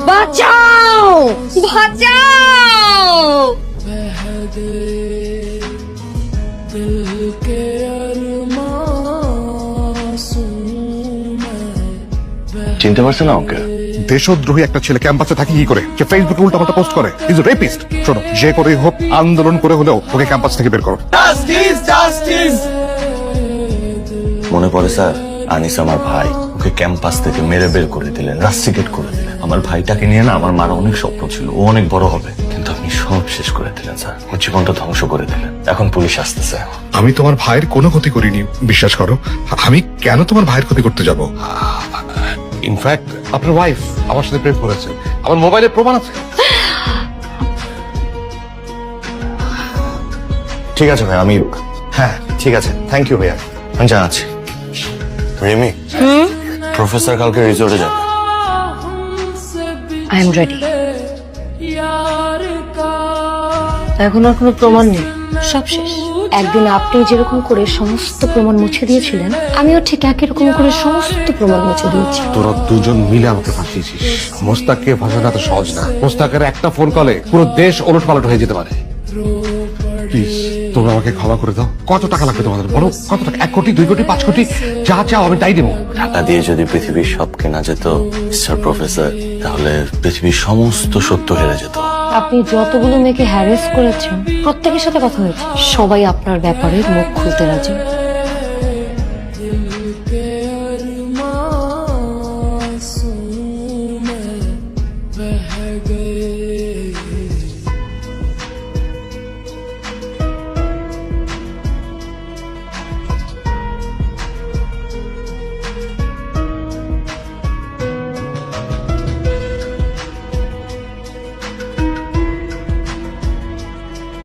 বাঁচাও, বাঁচাও। চিনতে পারছেন না ওকে? দেশদ্রোহী একটা ছেলে ক্যাম্পাসে থাকে কি করে? যে ফেসবুকে উল্টাপাল্টা পোস্ট করে, ইজ রেপিস্ট। শোনো, যে করেই হোক আন্দোলন করে হলেও ওকে ক্যাম্পাস থেকে বের করো। মনে পড়ে স্যার, আনিস আমার ভাই, ওকে ক্যাম্পাস থেকে মেরে বের করে দিলেন, রাস্টিকেট করে দিলেন। আমার ভাইটাকে নিয়ে না আমার মার অনেক স্বপ্ন ছিল, ও অনেক বড় হবে, কিন্তু আপনি সব শেষ করে দিলেন স্যার, ওর জীবনটা ধ্বংস করে দিলেন। এখন পুলিশ আসতেছে। আমি তোমার ভাইয়ের কোনো ক্ষতি করিনি, বিশ্বাস করো। আমি কেন তোমার ভাইয়ের ক্ষতি করতে যাব? ইনফ্যাক্ট আপনার ওয়াইফ আমার সাথে প্রেম করেছে, আমার মোবাইলে প্রমাণ আছে। ঠিক আছে ভাই, হ্যাঁ ঠিক আছে, থ্যাংক ইউ ভাইয়া, আমি জানাচ্ছি। রিমি, প্রফেসর কালকে রিসোর্টে যাবে। I am ready. এখন আর কোনো প্রমাণ নেই, সব শেষ। একদিন আপনি যেরকম করে সমস্ত প্রমাণ মুছে দিয়েছিলেন, আমিও ঠিক একই রকম করে সমস্ত প্রমাণ মুছে দিয়েছি। তোরা দুজন মিলে আমাকে ফাঁসিয়েছিস। মোস্তাককে ফাঁসানো এত সহজ না। মোস্তাকের একটা ফোন কলে পুরো দেশ ওলটপালট হয়ে যেতে পারে। প্লিজ তোমরা আমাকে ক্ষমা করে দাও। কত টাকা লাগবে তোমাদের বলো? কত টাকা? 1 কোটি, 2 কোটি, 5 কোটি, যা চাও আমি তাই দেবো। টাকা দিয়ে যদি পৃথিবীর সব কেনা যেত মিস্টার প্রফেসর, তাহলে পৃথিবীর সমস্ত সত্য হেরে যেত। আপনি যতগুলো মেয়েকে হ্যারেস করেছেন প্রত্যেকের সাথে কথা হয়েছে, সবাই আপনার ব্যাপারে মুখ খুলতে রাজি।